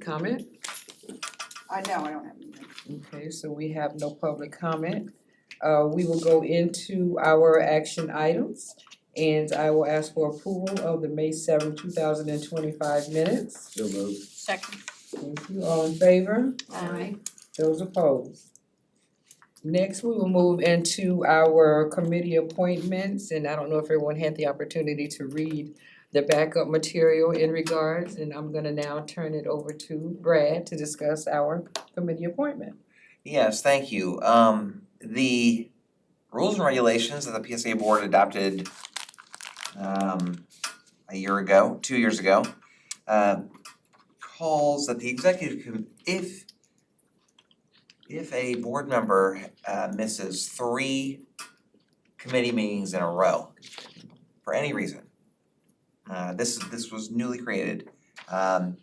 comment? No, I don't have anything. Okay, so we have no public comment. We will go into our action items. And I will ask for approval of the May 7, 2025 minutes. So moved. Second. Thank you. All in favor? Aye. Those opposed? Next, we will move into our committee appointments, and I don't know if everyone had the opportunity to read the backup material in regards, and I'm gonna now turn it over to Brad to discuss our committee appointment. Yes, thank you. The rules and regulations that the PSA board adopted a year ago, 2 years ago, calls that the if a board member misses 3 committee meetings in a row for any reason, this was newly created, the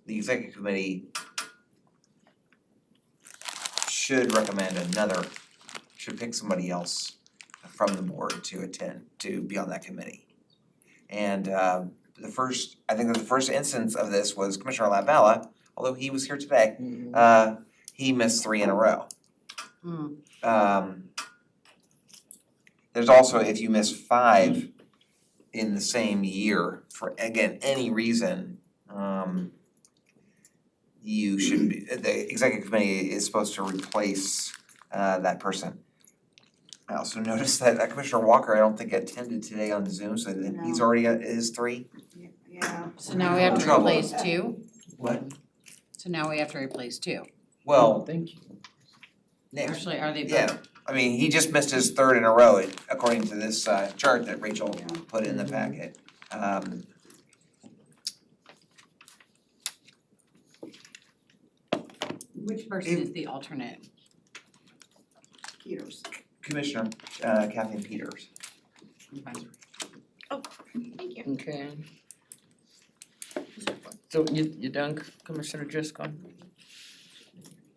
executive committee should pick somebody else from the board to attend, to be on that committee. And I think that the first instance of this was Commissioner Latvala, although he was here today, he missed 3 in a row. There's also, if you miss 5 in the same year for, again, any reason, you should be, the executive committee is supposed to replace that person. I also noticed that Commissioner Walker, I don't think attended today on Zoom, so that he's No. already at his 3. Yeah. So now we have to Trouble. replace 2? What? So now we have to replace 2. Well, Thank you. next, Actually, are they both? yeah, I mean, he just missed his 3rd in a row, according to this chart that Rachel Yeah. put in the packet. Which person is the alternate? Peters. Commissioner Kathleen Peters. Okay. Thank you. Okay. So you done, Commissioner Driscoll?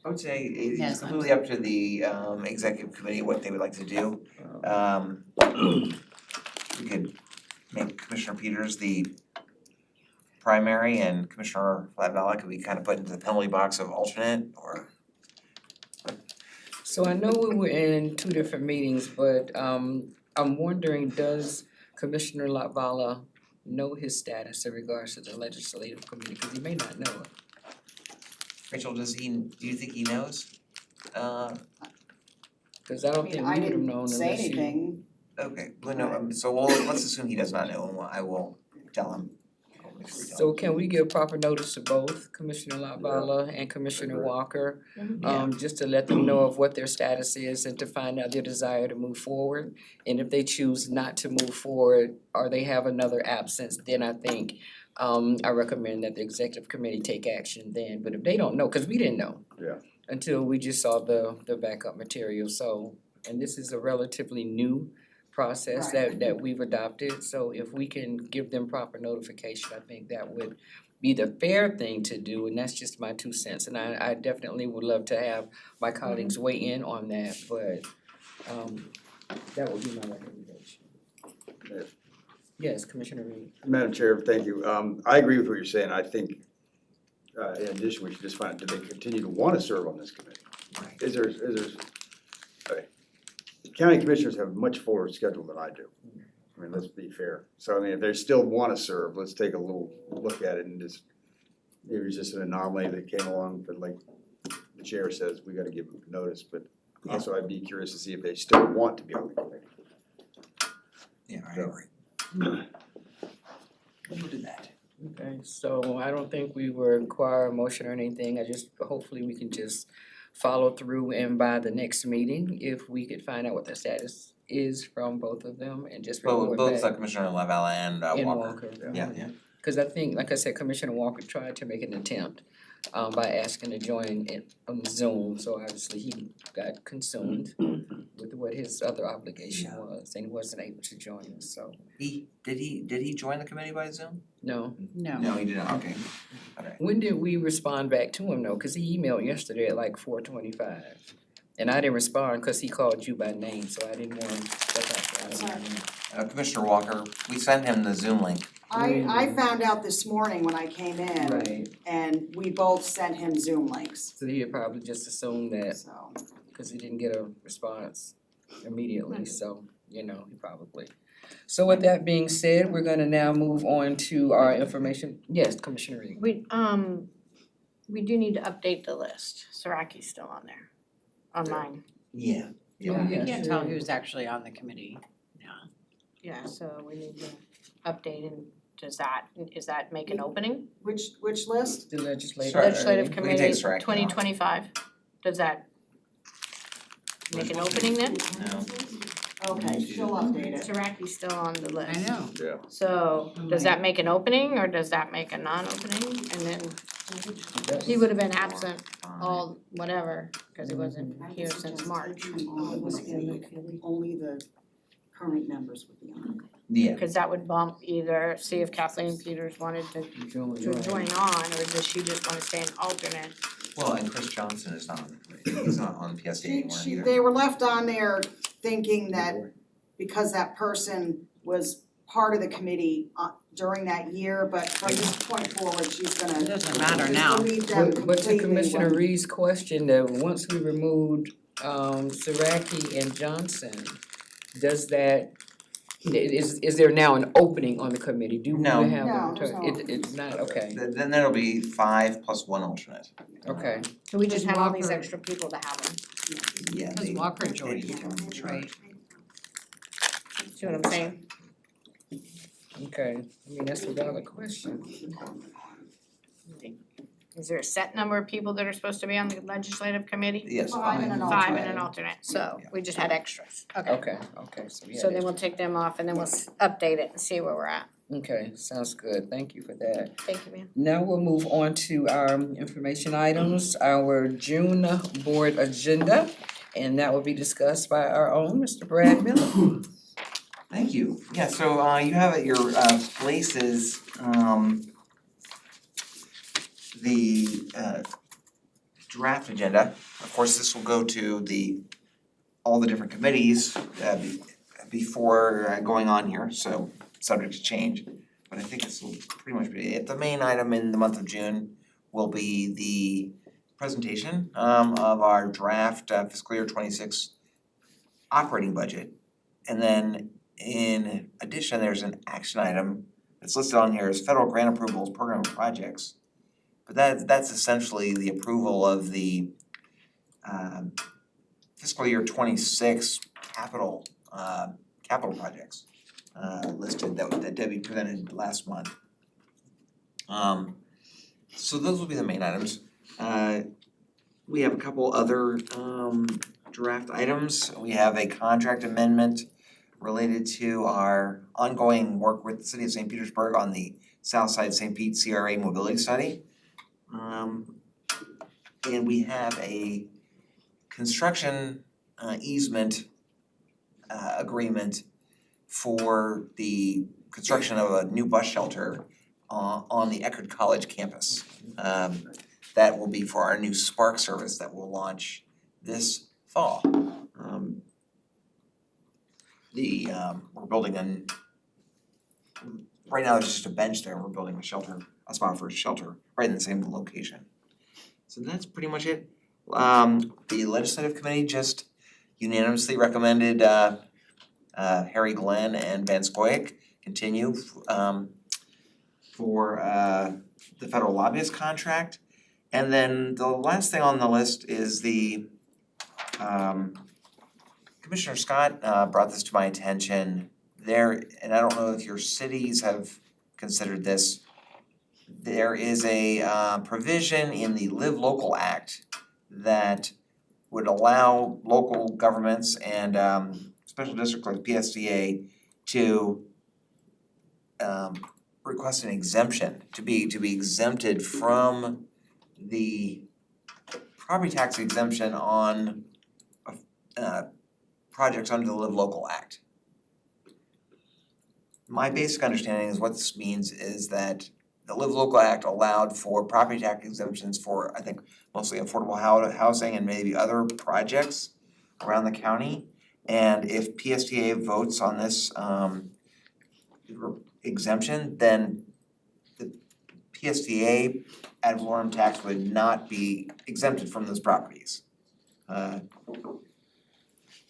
I would say it's Yes, completely up to the executive committee what they would like to do. We could make Commissioner Peters the primary and Commissioner Latvala could be kind of put into the penalty box of alternate, or So I know we were in 2 different meetings, but I'm wondering, does Commissioner Latvala know his status in regards to the legislative committee? Because he may not know it. Rachel, do you think he knows? Because I don't think I we would have known didn't unless say you. anything. Okay, well, no, so let's assume he does not know, and I will tell him. I'll make sure we tell So him. can we give proper notice to both Commissioner Latvala and Commissioner Agree. Walker? Yeah. Just to let them know of what their status is and to find out their desire to move forward. And if they choose not to move forward or they have another absence, then I think I recommend that the executive committee take action then. But if they don't know, because we didn't know. Yeah. Until we just saw the backup material, so, and this is a relatively new process that we've adopted. So if we can give them proper notification, I think that would be the fair thing to do, and that's just my 2 cents. And I definitely would love to have my colleagues weigh in on that, but that would be my recommendation. Yes. Yes, Commissioner Reed. Madam Chair, thank you. I agree with what you're saying. I think, in addition, we should just find, do they continue to want to serve on this committee? Right. Is there, okay. County commissioners have a much fuller schedule than I do. I mean, let's be fair. So I mean, if they still want to serve, let's take a little look at it and just, maybe it's just an anomaly that came along, but like the chair says, we gotta give them notice, but also I'd be curious to see if they still want to be on the committee. Yeah, I So- agree. We'll do that. Okay, so I don't think we will require a motion or anything. I just, hopefully we can just follow through, and by the next meeting, if we could find out what the status is from both of them and just report Both back. Commissioner Latvala and And Walker. Walker. Yeah. Cause I think, like I said, Commissioner Walker tried to make an attempt by asking to join it on Zoom, so obviously he got consumed with what his other obligation Yeah. was, and he wasn't able to join us, so, Did he join the committee by Zoom? no. No. No, he didn't, okay. When did we respond back to him though? Cause he emailed yesterday at like 4:25. And I didn't respond cause he called you by name, so I didn't want to step out Commissioner Walker, we sent him the Zoom link. I found out this morning when I came in, Right, and we both sent him Zoom links, so he had probably just assumed that, so. cause he didn't get a response immediately, so, he probably. So with that being said, we're gonna now move on to our information, yes, Commissioner Reed. We do need to update the list. Saraki's still on there, on mine. Yeah. Oh, We yeah, can't sure. tell who's actually on the committee. Yeah, so we need to update and does that make an opening? Which list? The legislative. Sure. Legislative We can Committee, take Saraki off. 2025, does that make an opening then? No. Okay, she'll update it. Saraki's still on the list. I know. Yeah. So, does that make an opening or does that make a non-opening? And then he would have been absent all whatever, cause he wasn't here since March. Only the current members would be on. Yeah. Cause that would bump either, see if Kathleen Peters wanted to join on, or does she just wanna stay an alternate? Well, and Chris Johnson is not, he's not on PSC anymore either. They were left on there thinking that because that person was part of the committee during that year, but from this point forward, she's gonna It doesn't matter just now. delete them But to completely Commissioner when- Reed's question, that once we removed Saraki and Johnson, does that, is there now an opening on the committee? Do we No. have No, a there's ter- no it's not, okay, Then that'll be 5 plus 1 alternate. okay. So we just Because have all these Walker- extra people to have them, Yeah. Because they- Walker they joined, become in charge. right? see what I'm saying? Okay, I mean, that's a valid question. Is there a set number of people that are supposed to be on the legislative committee? Yes, 5 and an 5. 5 and alternate. an alternate, so we just had extras, okay. Okay, so we So had then it. we'll take them off and then we'll update it and see where we're at. Okay, sounds good, thank you for that. Thank you, ma'am. Now we'll move on to our information items, our June board agenda, and that will be discussed by our own Mr. Brad Miller. Thank you. Yeah, so you have at your places the draft agenda. Of course, this will go to all the different committees before going on here, so subject to change. But I think this will pretty much be it. The main item in the month of June will be the presentation of our draft fiscal year 26 operating budget. And then in addition, there's an action item that's listed on here as federal grant approvals, program and projects. But that's essentially the approval of the fiscal year 26 capital projects listed that Debbie presented last month. So those will be the main items. We have a couple other draft items. We have a contract amendment related to our ongoing work with the city of St. Petersburg on the Southside St. Pete CRA mobility study. And we have a construction easement agreement for the construction of a new bus shelter on the Eckerd College campus. That will be for our new Spark service that will launch this fall. We're building right now there's just a bench there, we're building a spot for a shelter, right in the same location. So that's pretty much it. The legislative committee just unanimously recommended Harry Glenn and Van Scoyac continue for the federal lobbyist contract. And then the last thing on the list is the Commissioner Scott brought this to my attention there, and I don't know if your cities have considered this. There is a provision in the Live Local Act that would allow local governments and special districts like PSDA to request an exemption, to be exempted from the property tax exemption on projects under the Live Local Act. My basic understanding is what this means is that the Live Local Act allowed for property tax exemptions for, I think, mostly affordable housing and maybe other projects around the county. And if PSTA votes on this exemption, then the PSTA ad valorem tax would not be exempted from those properties. The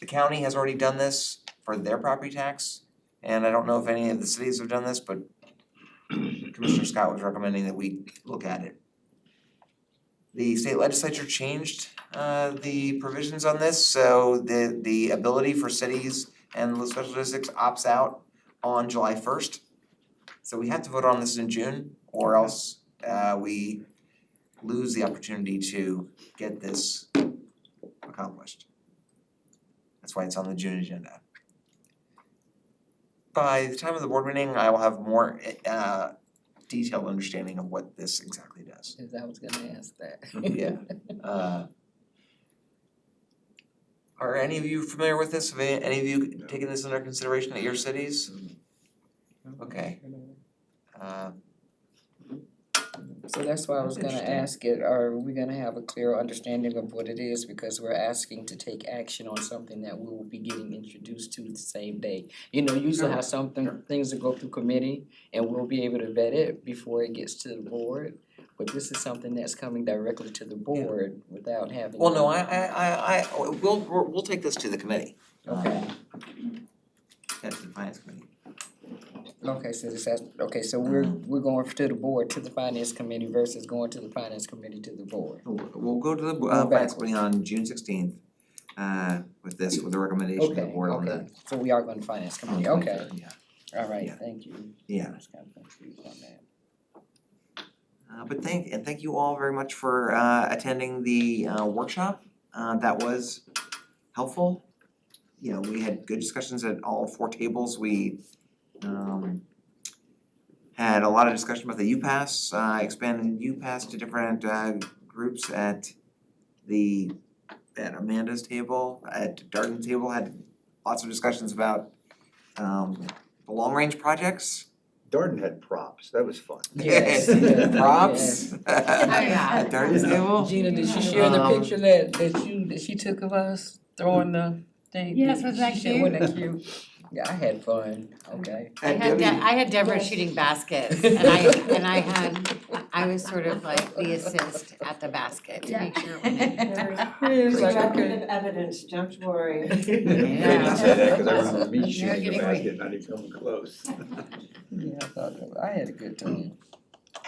county has already done this for their property tax, and I don't know if any of the cities have done this, but Commissioner Scott was recommending that we look at it. The state legislature changed the provisions on this, so the ability for cities and the special districts opts out on July 1st. So we have to vote on this in June, or else we lose the opportunity to get this accomplished. That's why it's on the June agenda. By the time of the board meeting, I will have more detailed understanding of what this exactly does. Cause I was gonna ask that. Yeah. Are any of you familiar with this? Have any of you taken this under consideration at your cities? Okay. So that's why I was gonna ask it, are we gonna have a clear understanding of what it is, because we're asking to take action on something that we will be getting introduced to the same day. You know, usually how things that go through committee and we'll be able to vet it before it gets to the board. But this is something that's coming directly to the board without having. Well, no, we'll take this to the committee. Okay. That's the finance committee. Okay, so this has, okay, so we're going to the board, to the finance committee versus going to the finance committee to the board. We'll go to the Go finance committee on June 16th with this, with a recommendation to the Okay, board on okay, so we are going to finance committee, okay, Yeah, alright, Yeah. thank you. yeah. I was kind of confused on that. But thank you all very much for attending the workshop. That was helpful. You know, we had good discussions at all 4 tables. We had a lot of discussion about the UPass, expanding UPass to different groups at Amanda's table, at Darden's table, had lots of discussions about the long range projects. Darden had props, that was fun. Yes, yes, Props. yeah. At Darden's table. Gina, did she share the Um, picture that she took of us throwing the thing? Yes, was that She said, wasn't that cute? Yeah, I had fun, okay. At Debbie- I had Deborah Yes. shooting baskets I was sort of like the assist at the basket to make sure it went in. It's like, Destructive okay. evidence, don't worry. I didn't say that, cause I remember me You're shooting the getting basket, not even coming close. Yeah, I thought I had a good time.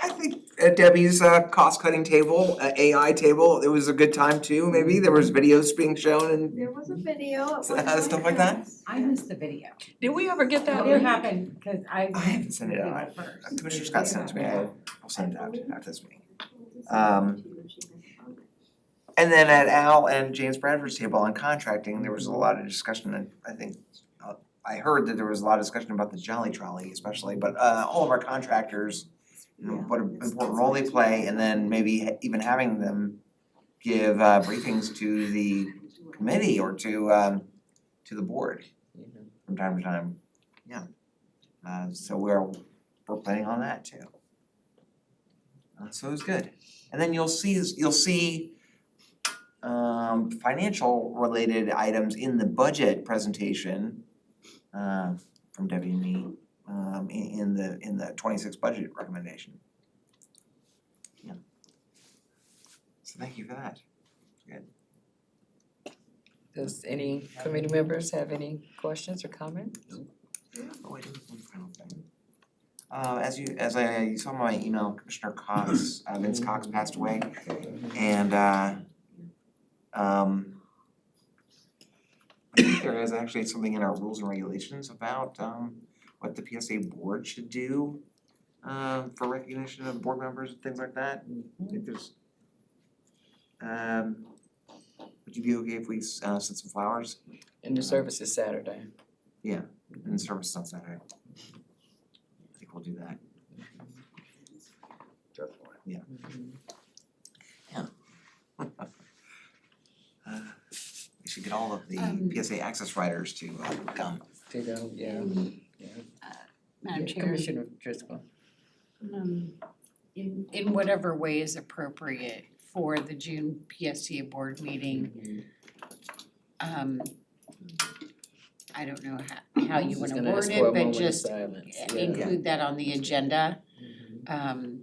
I think at Debbie's cost cutting table, AI table, it was a good time too, maybe, there was videos being shown and There was a video. stuff like that. I missed the video. Did we ever get that? It happened, cause I haven't sent it out. first. Commissioner Scott sent it to me, I'll send it out after this meeting. And then at Al and James Bradford's table on contracting, there was a lot of discussion, and I think, I heard that there was a lot of discussion about the Jolly Trolley especially, but all of our contractors, you know, what an important role they play, and then maybe even having them give briefings to the committee or to the board from time to time, yeah. So we're planning on that too. So it was good. And then you'll see financial related items in the budget presentation from Debbie and me in the 26 budget recommendation. Yeah. So thank you for that. Does any committee members have any questions or comments? Oh, wait, there was one final thing. As I saw my email, Commissioner Cox, Vince Cox passed away, and I think there is actually something in our rules and regulations about what the PSA board should do for recognition of board members and things like that. I think there's would you be okay if we sent some flowers And the service is Saturday. in the service on Saturday? I think we'll do that. Definitely. We should get all of the PSA access writers to come. To go, yeah. Madam Yeah, Chair, Commissioner Driscoll. in whatever way is appropriate for the June PSTA board meeting, I don't know how you Just wanna gonna word ask it, for a but moment of just silence, yeah. include that on the agenda, Mhm.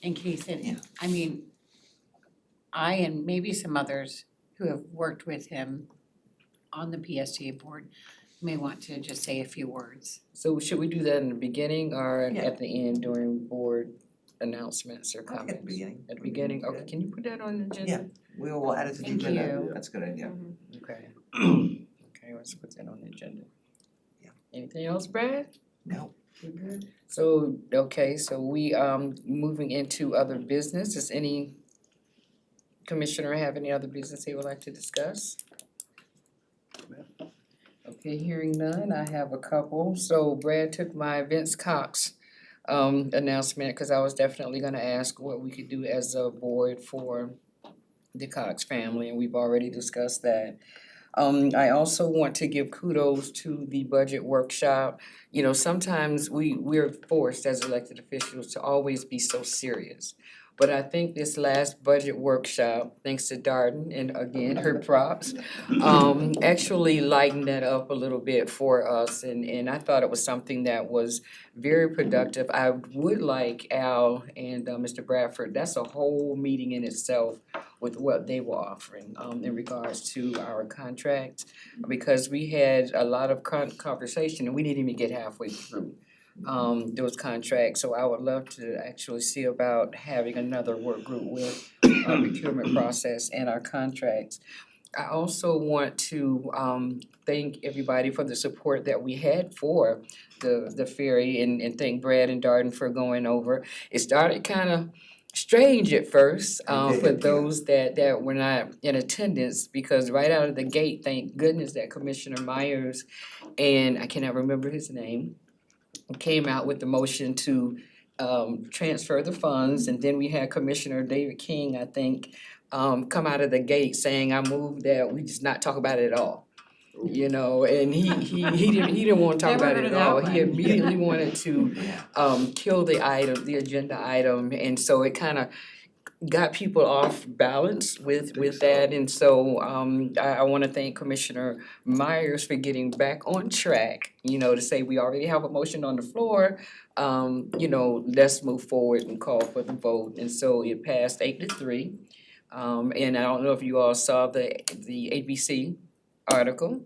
in case it, Yeah. I mean, I and maybe some others who have worked with him on the PSTA board may want to just say a few words. So should we do that in the beginning or Yeah. at the end during board announcements or I think comments? at the beginning. At the beginning, okay, can you put that on the agenda? We'll add it to the Thank agenda. you. That's a good idea. Okay. Okay, let's put that on the agenda. Yeah. Anything else, Brad? No. We good? So, okay, so we moving into other business, does any commissioner have any other business they would like to discuss? Okay, hearing none, I have a couple, so Brad took my Vince Cox announcement, cause I was definitely gonna ask what we could do as a board for the Cox family, and we've already discussed that. I also want to give kudos to the budget workshop. You know, sometimes we're forced as elected officials to always be so serious. But I think this last budget workshop, thanks to Darden and again, her props, actually lightened that up a little bit for us, and I thought it was something that was very productive. I would like Al and Mr. Bradford, that's a whole meeting in itself with what they were offering in regards to our contract, because we had a lot of conversation and we didn't even get halfway through those contracts, so I would love to actually see about having another work group with our procurement process and our contracts. I also want to thank everybody for the support that we had for the ferry and thank Brad and Darden for going over. It started kind of strange at first for those that were not in attendance, because right out of the gate, thank goodness that Commissioner Myers and I cannot remember his name came out with the motion to transfer the funds, and then we had Commissioner David King, I think, come out of the gate saying, I move that we just not talk about it at all. You know, and he didn't wanna talk Never about heard it of at all, that he one. immediately wanted to kill the agenda item, and so it kinda got people off balance with that, and so I wanna thank Commissioner Myers for getting back on track, you know, to say we already have a motion on the floor, you know, let's move forward and call for the vote, and so it passed 8-3. And I don't know if you all saw the ABC article,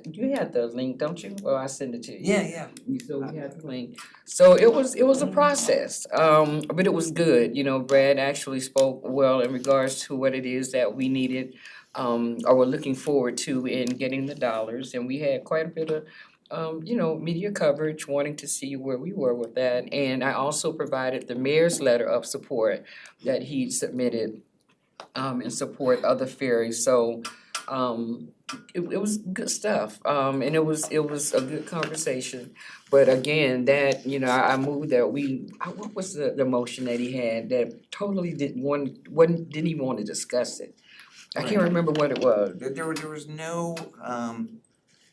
you had the link, don't you? Well, I sent it to you. Yeah. So we had the link. So it was a process, but it was good, you know, Brad actually spoke well in regards to what it is that we needed, or were looking forward to in getting the dollars, and we had quite a bit of you know, media coverage, wanting to see where we were with that, and I also provided the mayor's letter of support that he submitted in support of the ferry, so it was good stuff, and it was a good conversation. But again, that, you know, I moved that what was the motion that he had that totally didn't even want to discuss it? I can't Right. remember what it was. There was no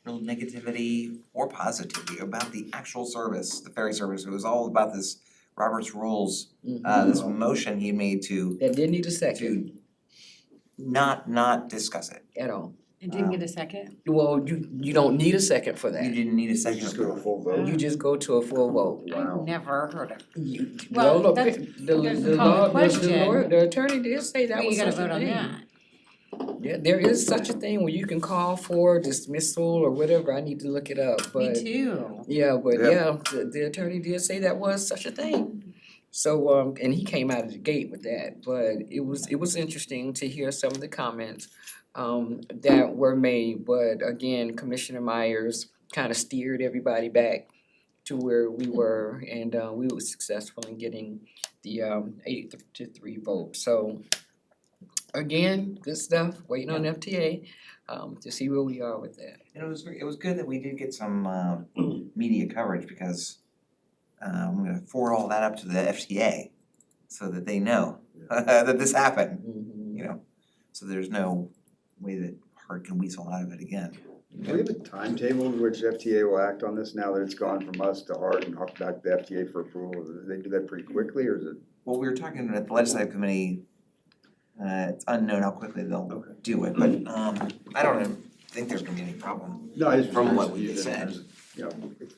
real negativity or positivity about the actual service, the ferry service. It was all about this Robert's Rules, this motion he made to That didn't need a second not discuss it. at all. It didn't get a second? Well, you don't need a second for You that. didn't need a You second. just go to full vote. You just go to a full vote. Wow. I've never heard of it. Well, Well, look, that's- the that's the called a law, question. the attorney did say that But was you gotta such a vote on thing. that. Yeah, there is such a thing where you can call for dismissal or whatever, I need to look it up, Me but too. yeah, but Yeah. yeah, the attorney did say that was such a thing. So and he came out of the gate with that, but it was interesting to hear some of the comments that were made, but again, Commissioner Myers kind of steered everybody back to where we were, and we were successful in getting the 8-3 vote, so again, good stuff, waiting on FTA to see where we are with that. And it was good that we did get some media coverage, because I'm gonna forward all that up to the FTA so that they know that this happened, Mhm. you know? So there's no way that Hart can weasel out of it again. Do we have a timetable in which FTA will act on this now that it's gone from us to Hart and back to FTA for approval? Do they do that pretty quickly, or is it? Well, we were talking at the legislative committee, it's unknown how quickly they'll Okay. do it, but I don't think there's gonna be any problem. No, I just. From what was we using it said. as, you know,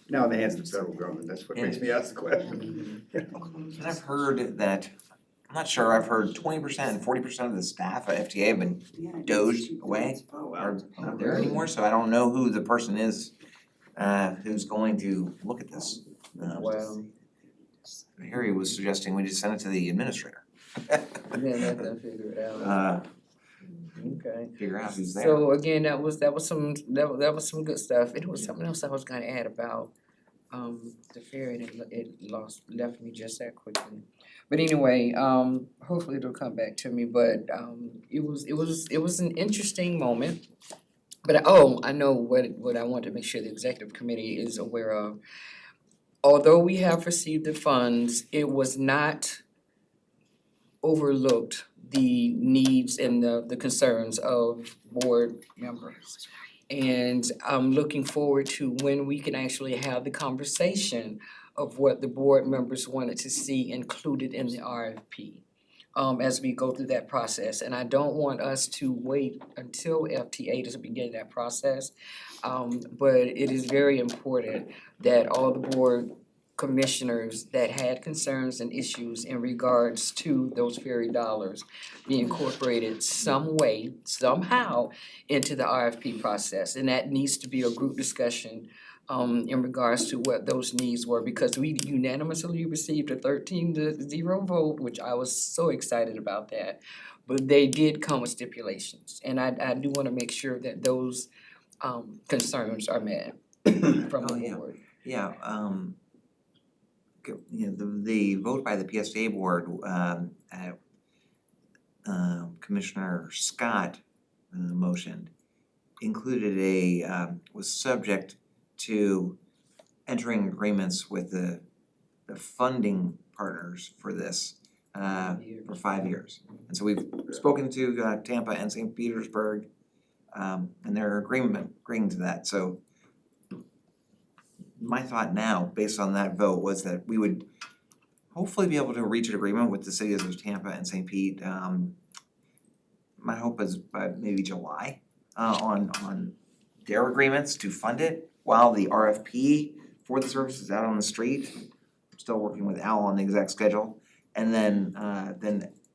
now in the hands of the federal government, that's what makes me ask the question. And I've heard that, I'm not sure, I've heard 20% and 40% of the staff at FTA have been dozed away. Oh, Are not there anymore, so I don't know who the person is who's going to look at this. Wow. Harry was suggesting we just send it to the administrator. Yeah, let them figure it out. Okay. Figure out who's there. So again, that was some some good stuff. It was something else I was gonna add about the fair and it left me just that quickly. But anyway, hopefully it'll come back to me, but it was an interesting moment. But I know what I want to make sure the executive committee is aware of. Although we have received the funds, it was not overlooked the needs and the concerns of board members. And I'm looking forward to when we can actually have the conversation of what the board members wanted to see included in the RFP. As we go through that process, and I don't want us to wait until FTA to begin that process. But it is very important that all the board commissioners that had concerns and issues in regards to those ferry dollars be incorporated some way, somehow, into the RFP process. And that needs to be a group discussion in regards to what those needs were, because we unanimously received a 13-0 vote, which I was so excited about that. But they did come with stipulations, and I do wanna make sure that those concerns are met from Oh, the yeah. board. Yeah, the vote by the PSTA board, Commissioner Scott motioned, included was subject to entering agreements with the funding partners for this for 5 years. And so we've spoken to Tampa and St. Petersburg, and they're agreeing to that. So my thought now, based on that vote, was that we would hopefully be able to reach an agreement with the cities of Tampa and St. Pete. My hope is by maybe July on their agreements to fund it, while the RFP for the service is out on the street. I'm still working with Al on the exact schedule. And then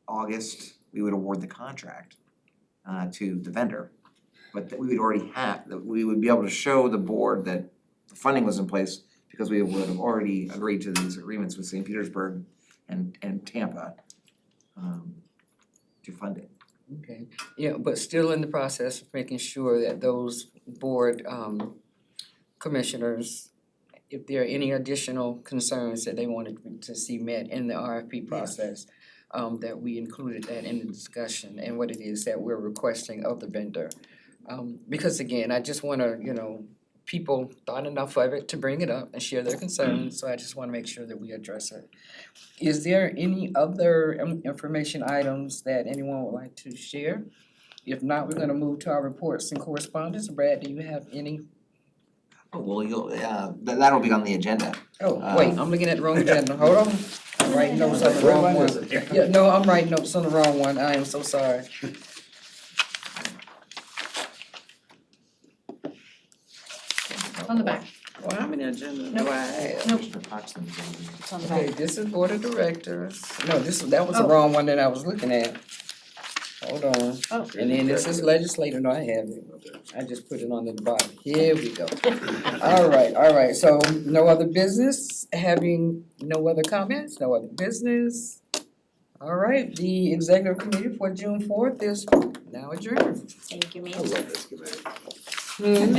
August, we would award the contract to the vendor. But that we would already have, that we would be able to show the board that the funding was in place because we would have already agreed to these agreements with St. Petersburg and Tampa to fund it. Okay, yeah, but still in the process of making sure that those board commissioners, if there are any additional concerns that they wanted to see met in the RFP process, that we included that in the discussion and what it is that we're requesting of the vendor. Because again, I just wanna, people thought enough of it to bring it up and share their concerns, so I just wanna make sure that we address it. Is there any other information items that anyone would like to share? If not, we're gonna move to our reports and correspondence. Brad, do you have any? Oh, well, that'll be on the agenda. Oh, wait, I'm looking at the wrong agenda, hold on. I'm writing notes on the wrong one. Yeah, no, I'm writing notes on the wrong one, I am so sorry. On the back. Well, how many agendas do I have? Commissioner Paxton. It's on the Okay, back. this is board of directors. No, that was the wrong one that I was looking at. Hold on. Oh. And then this is legislator, no, I have it. I just put it on the bottom. Here we go. All right, so no other business, having no other comments, no other business. All right, the executive committee for June 4th is now adjourned. Thank you, I ma'am. love this committee. Hmm.